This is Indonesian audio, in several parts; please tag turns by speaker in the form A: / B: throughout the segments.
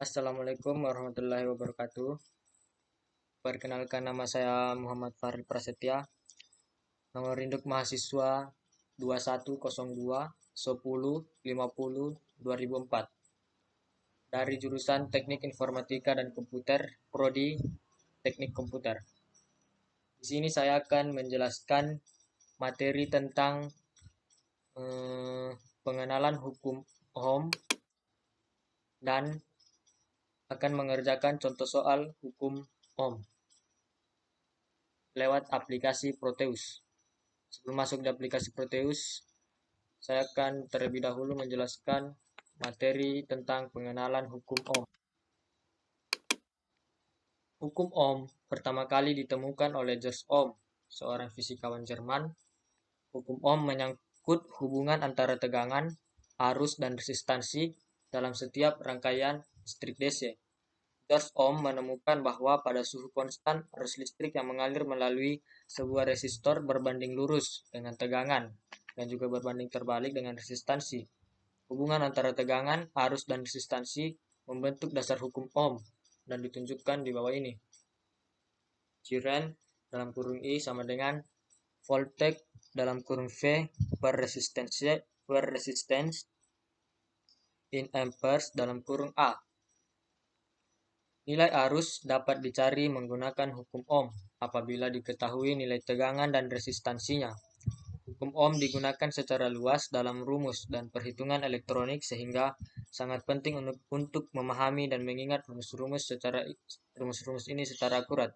A: Assalamualaikum warahmatullahi wabarakatuh. Perkenalkan, nama saya Muhammad Farid Prasetya. Nomor induk mahasiswa 2102 10 50 2004 dari jurusan Teknik Informatika dan Komputer, Prodi Teknik Komputer. Di sini saya akan menjelaskan materi tentang pengenalan hukum Ohm dan akan mengerjakan contoh soal hukum Ohm lewat aplikasi Proteus. Sebelum masuk di aplikasi Proteus, saya akan terlebih dahulu menjelaskan materi tentang pengenalan hukum Ohm. Hukum Ohm pertama kali ditemukan oleh George Ohm, seorang fisikawan Jerman. Hukum Ohm menyangkut hubungan antara tegangan, arus, dan resistansi dalam setiap rangkaian listrik DC. George Ohm menemukan bahwa pada suhu konstan, arus listrik yang mengalir melalui sebuah resistor berbanding lurus dengan tegangan dan juga berbanding terbalik dengan resistansi. Hubungan antara tegangan, arus, dan resistansi membentuk dasar hukum Ohm dan ditunjukkan di bawah ini. Current dalam kurung I sama dengan voltage dalam kurung V per resistance in amperes dalam kurung A. Nilai arus dapat dicari menggunakan hukum Ohm apabila diketahui nilai tegangan dan resistansinya. Hukum Ohm digunakan secara luas dalam rumus dan perhitungan elektronik sehingga sangat penting untuk memahami dan mengingat rumus-rumus ini secara akurat.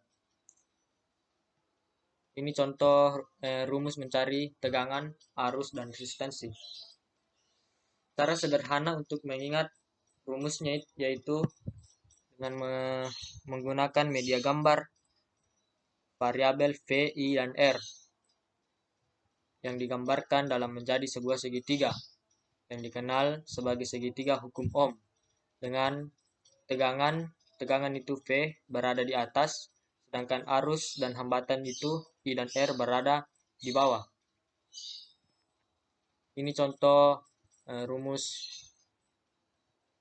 A: Ini contoh rumus mencari tegangan, arus, dan resistansi. Cara sederhana untuk mengingat rumusnya yaitu dengan menggunakan media gambar variabel V, I, dan R yang digambarkan dalam menjadi sebuah segitiga yang dikenal sebagai segitiga hukum Ohm, dengan tegangan itu V berada di atas, sedangkan arus dan hambatan itu I dan R berada di bawah. Ini contoh rumus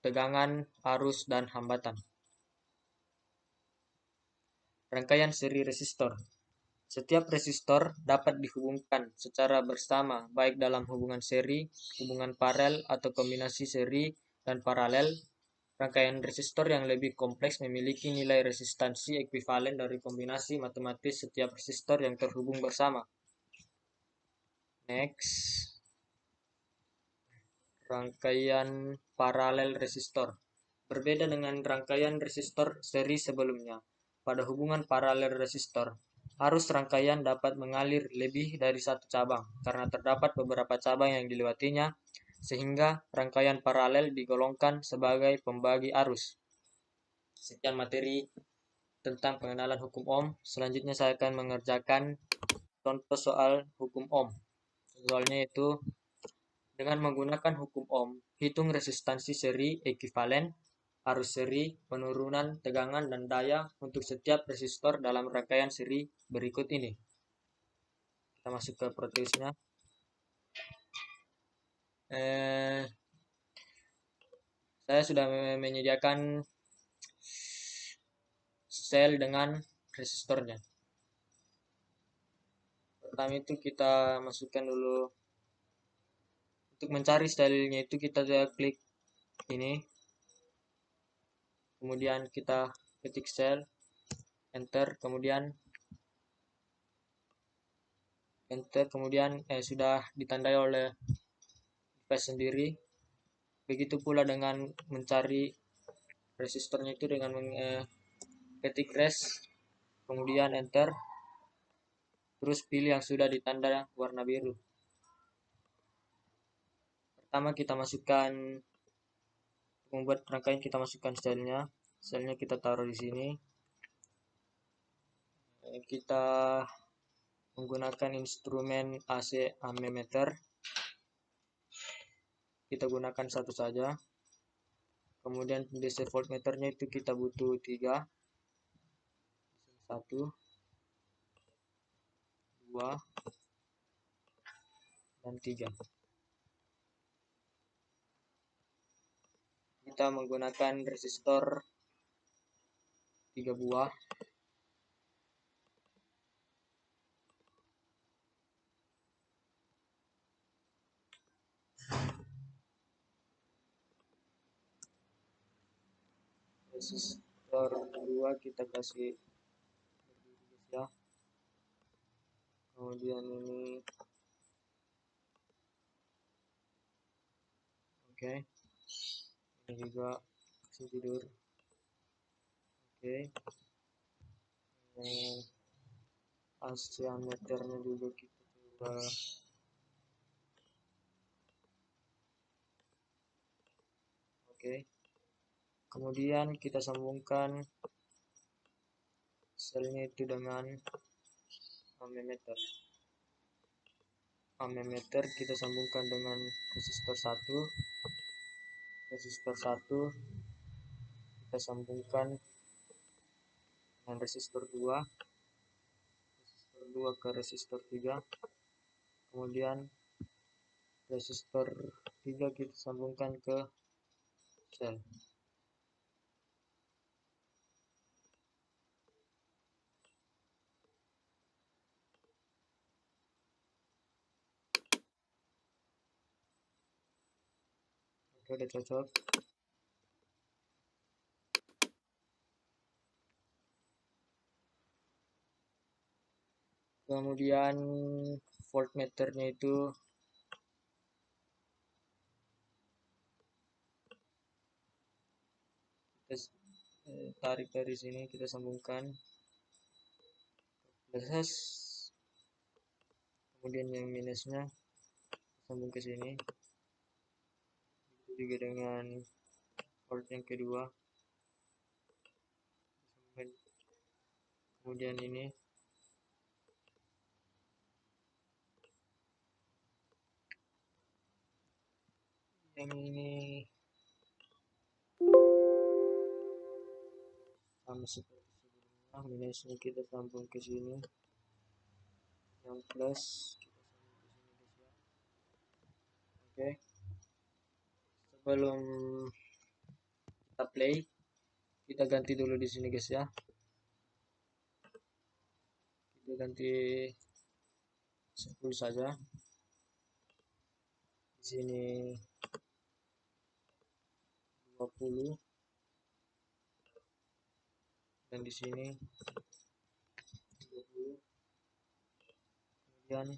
A: tegangan, arus, dan hambatan. Rangkaian seri resistor. Setiap resistor dapat dihubungkan secara bersama baik dalam hubungan seri, hubungan paralel, atau kombinasi seri dan paralel. Rangkaian resistor yang lebih kompleks memiliki nilai resistansi ekuivalen dari kombinasi matematis setiap resistor yang terhubung bersama. Next. Rangkaian paralel resistor. Berbeda dengan rangkaian resistor seri sebelumnya. Pada hubungan paralel resistor, arus rangkaian dapat mengalir lebih dari satu cabang karena terdapat beberapa cabang yang dilewatinya, sehingga rangkaian paralel digolongkan sebagai pembagi arus. Sekian materi tentang pengenalan hukum Ohm. Selanjutnya saya akan mengerjakan contoh soal hukum Ohm. Soalnya itu dengan menggunakan hukum Ohm, hitung resistansi seri ekuivalen, arus seri, penurunan tegangan dan daya untuk setiap resistor dalam rangkaian seri berikut ini. Kita masuk ke Proteusnya. Saya sudah menyediakan sel dengan resistornya. Pertama itu kita masukkan dulu. Untuk mencari selnya itu kita klik ini. Kemudian kita ketik sel, enter, kemudian sudah ditandai oleh device sendiri. Begitu pula dengan mencari resistornya itu dengan ketik res, kemudian enter, terus pilih yang sudah ditanda warna biru. Pertama kita masukkan, membuat rangkaian kita masukkan selnya kita taruh di sini. Kita menggunakan instrumen AC ammeter. Kita gunakan satu saja. Kemudian DC voltmeternya itu kita butuh 3. 1, 2, dan 3. kita menggunakan resistor 3 buah. Resistor 2 kita kasih ya. Kemudian ini oke. Ini juga kasih tidur. Oke. Asiameternya juga kita coba. Oke. Kemudian kita sambungkan selnya itu dengan ammeter. Ammeter kita sambungkan dengan resistor 1. Resistor 1 kita sambungkan dengan resistor 2. Resistor 2 ke resistor 3. Kemudian resistor 3 kita sambungkan ke sel. Oke, udah cocok. Kemudian voltmeternya itu kita tarik dari sini, kita sambungkan plus, kemudian yang minusnya sambung ke sini, juga dengan volt yang kedua, kemudian ini yang ini sama seperti sebelumnya, minusnya kita sambung ke sini, yang plus kita sambung ke sini guys ya. Oke, sebelum kita play, kita ganti dulu di sini guys ya. Kita ganti 10 saja. Di sini 20 dan di sini 20. Kemudian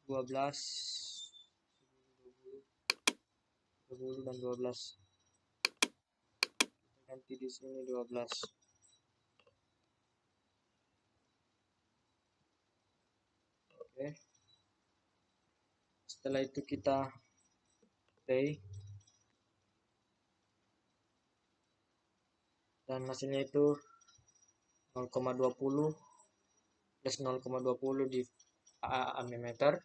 A: 12, 20 dan 12. Kita ganti di sini 12. Oke. Setelah itu kita play. Dan hasilnya itu 0,20 plus 0,20 di ammeter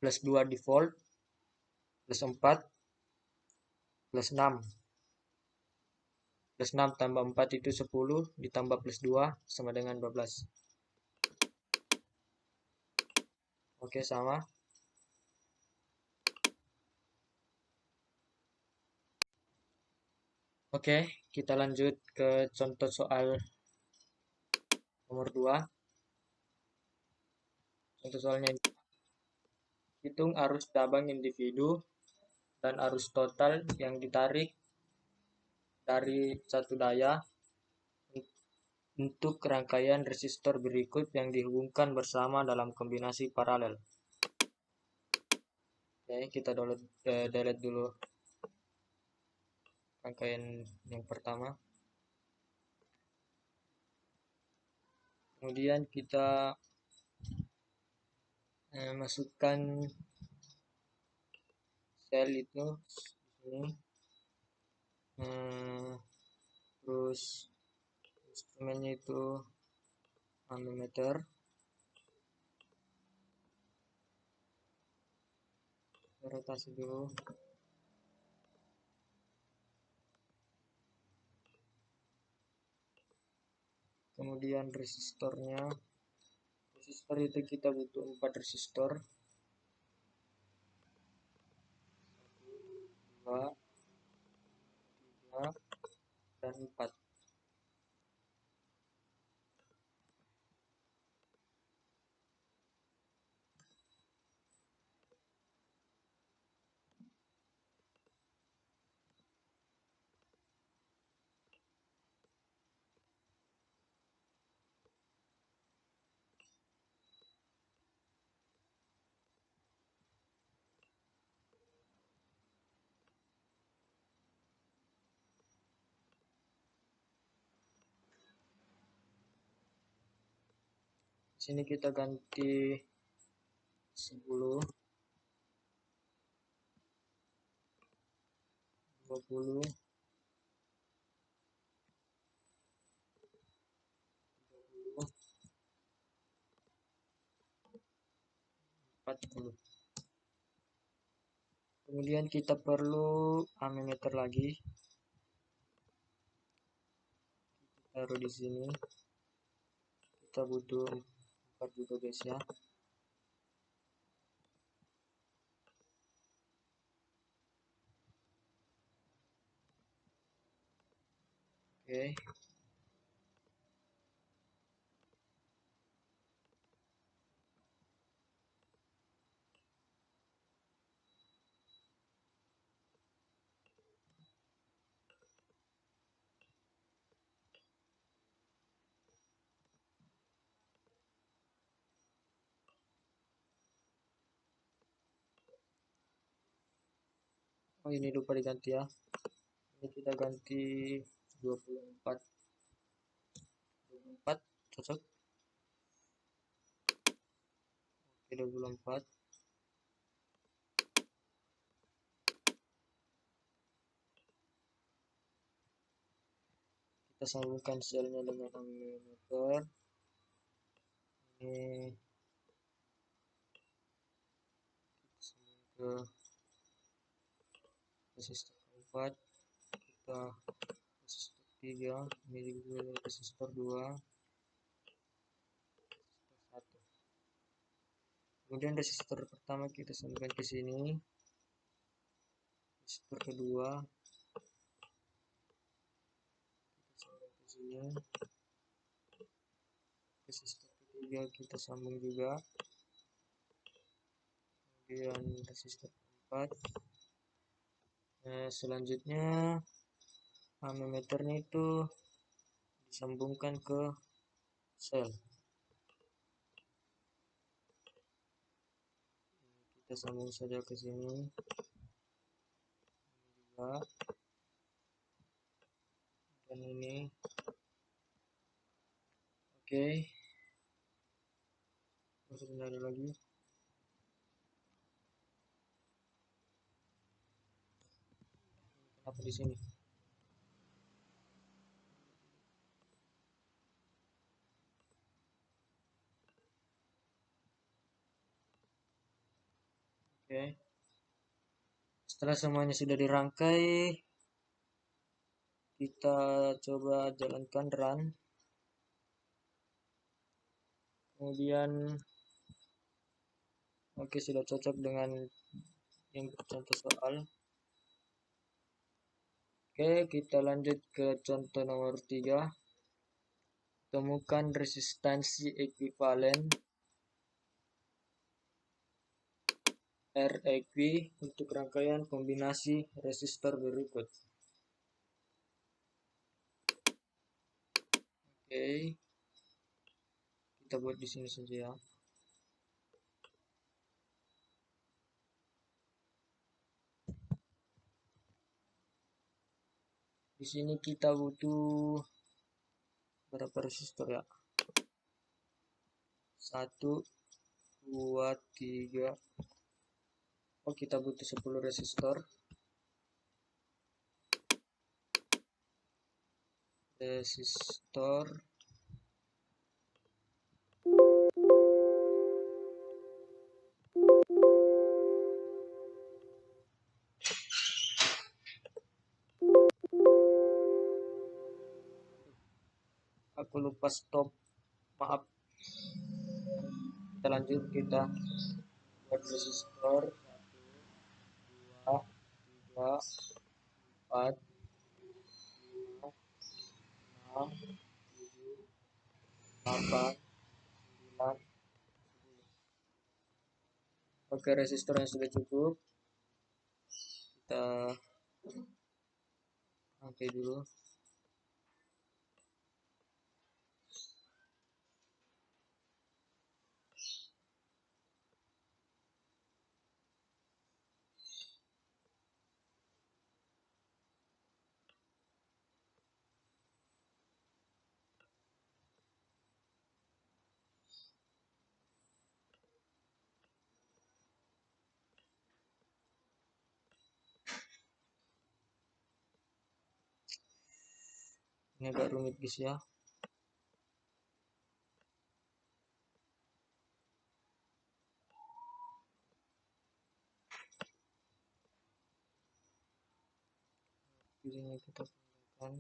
A: plus 2 di volt plus 4 plus 6 plus 6 tambah 4 itu 10 ditambah plus 2 sama dengan 12. Oke, sama. Oke, kita lanjut ke contoh soal nomor 2. Contoh soalnya, hitung arus cabang individu dan arus total yang ditarik dari satu daya untuk rangkaian resistor berikut yang dihubungkan bersama dalam kombinasi paralel. Oke, kita delete dulu rangkaian yang pertama. Kemudian kita masukkan sel itu di sini. Terus instrumennya itu ammeter. Rotasi dulu. Kemudian resistornya. Resistor itu kita butuh 4 resistor. 2, 3, dan 4. Sini kita ganti 10, 20, 30, 40. Kemudian kita perlu ammeter lagi. Kita taruh di sini. Kita butuh 4 juga guys ya. Oke. Oh, ini lupa diganti ya. Ini kita ganti 24. 24 cocok. Oke, 24. Kita sambungkan selnya dengan ammeter. Ini kita ke resistor 4, kita resistor 3, ini juga resistor 2, resistor 1. Kemudian resistor pertama kita sambungkan ke sini, resistor kedua kita sambung ke sini, resistor ketiga kita sambung juga, kemudian resistor keempat. Selanjutnya ammeternya itu disambungkan ke sel. Kita sambung saja ke sini juga, dan ini. Oke, sebentar lagi. Kenapa di sini? Oke. Setelah semuanya sudah dirangkai, kita coba jalankan run. Kemudian oke, sudah cocok dengan yang contoh soal. Oke, kita lanjut ke contoh nomor 3. Temukan resistansi ekuivalen R equi untuk rangkaian kombinasi resistor berikut. Oke, kita buat di sini saja ya. Di sini kita butuh berapa resistor ya? 1, 2, 3. Oh, kita butuh 10 resistor. Aku lupa stop, maaf. Kita lanjut, kita buat resistor 1, 2, 3, 4, 5, 6, 7, 8, 9. Oke, resistornya sudah cukup. Kita pakai dulu. Ini agak rumit guys ya. Ini kita gunakan.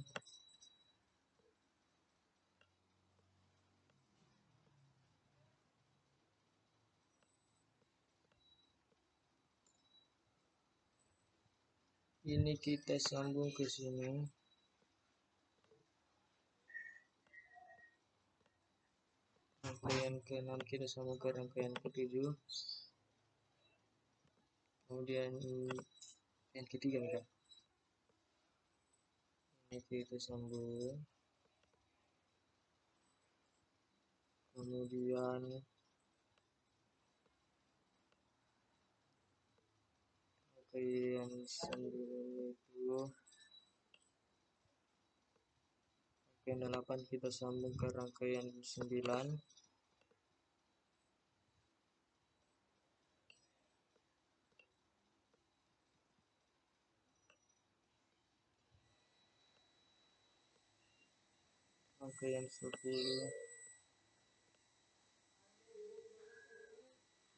A: Ini kita sambung ke sini. Rangkaian ke-6 kita sambung ke rangkaian ke-7. Kemudian yang ketiga enggak. Ini kita sambung. Kemudian rangkaian 9 itu rangkaian 8 kita sambung ke rangkaian 9. Rangkaian 10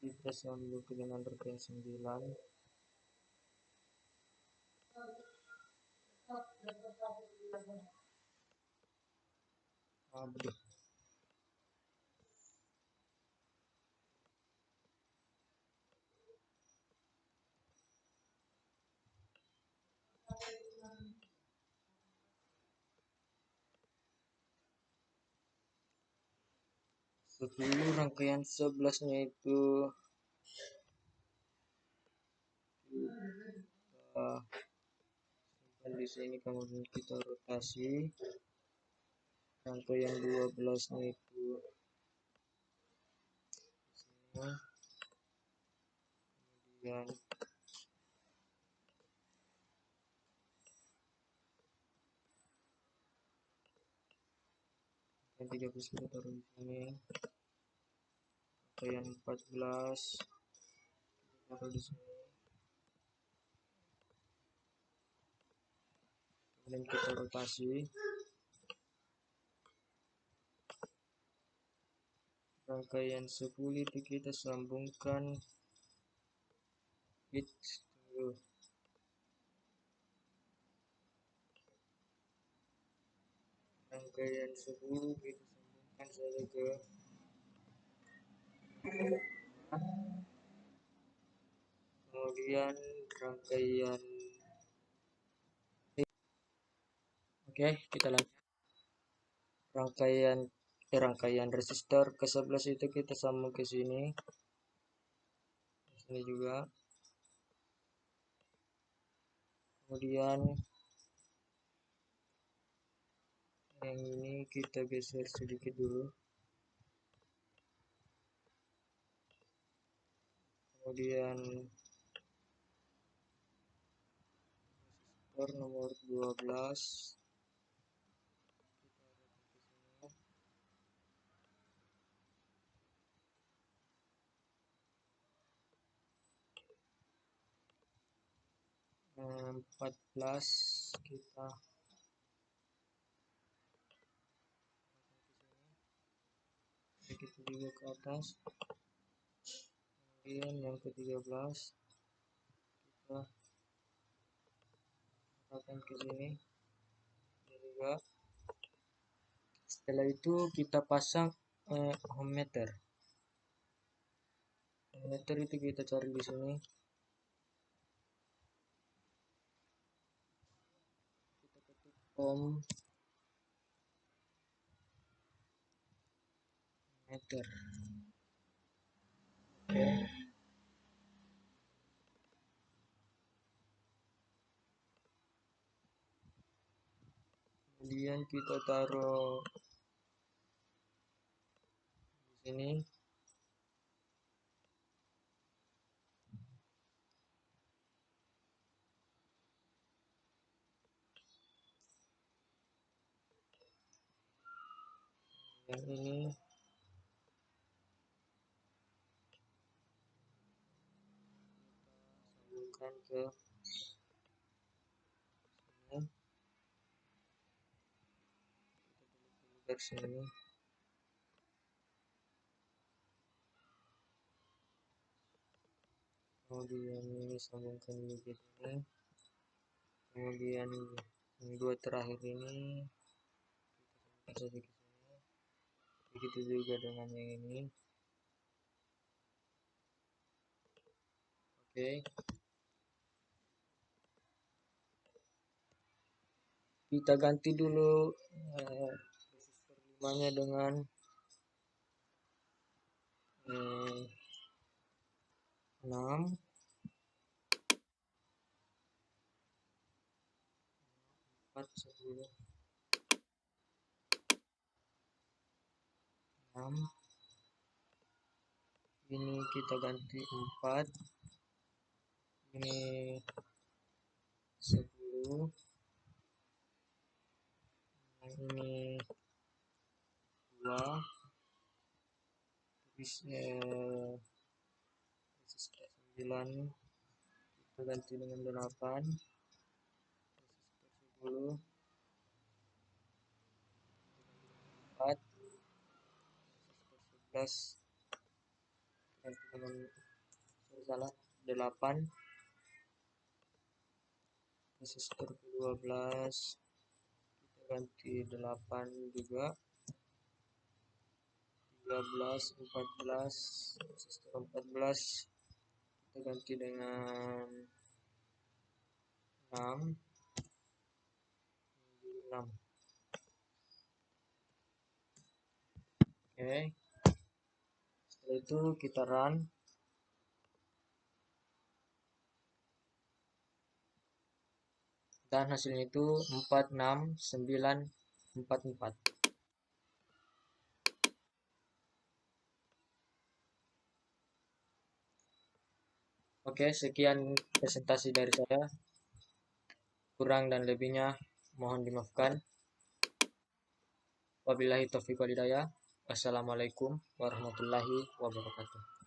A: kita sambung ke dengan rangkaian 9. Aduh. Sepuluh rangkaian 11-nya itu kita simpan di sini, kemudian kita rotasi. Rangkaian 12-nya itu sini. Kemudian yang 13 kita taruh di sini. Rangkaian 14 kita taruh di sini. Kemudian kita rotasi. Rangkaian 10 itu kita sambungkan rangkaian 10 kita sambungkan saja ke kemudian rangkaian oke, kita lanjut. Rangkaian resistor ke 11 itu kita sambung ke sini. Sini juga. Kemudian yang ini kita geser sedikit dulu. Kemudian resistor nomor 12 14 kita sedikit juga ke atas. Kemudian yang ke-13 kita akan ke sini juga. Setelah itu kita pasang ohm meter. Ohm meter itu kita cari di sini. ohm meter. Oke. Kemudian kita taruh di sini. Yang ini sambungkan ke sini. Dari sini. Kemudian ini sambungkan juga ini. Kemudian yang dua terakhir ini kita sambungkan saja ke sini. Begitu juga dengan yang ini. Oke. Kita ganti dulu resistor 5-nya dengan 6, 4, 10, 6. Ini kita ganti 4. Ini 10. Yang ini 2. Resistor 9 kita ganti dengan 8. Resistor 10 4. Resistor 11 ganti dengan salah 8. Resistor 12 kita ganti 8 juga. 13, 14, resistor 14 kita ganti dengan 6. 6. Oke. Setelah itu kita run. Dan hasilnya itu 46944. Oke, sekian presentasi dari saya. Kurang dan lebihnya mohon dimaafkan. Wabillahi taufiq wal hidayah. Wassalamualaikum warahmatullahi wabarakatuh.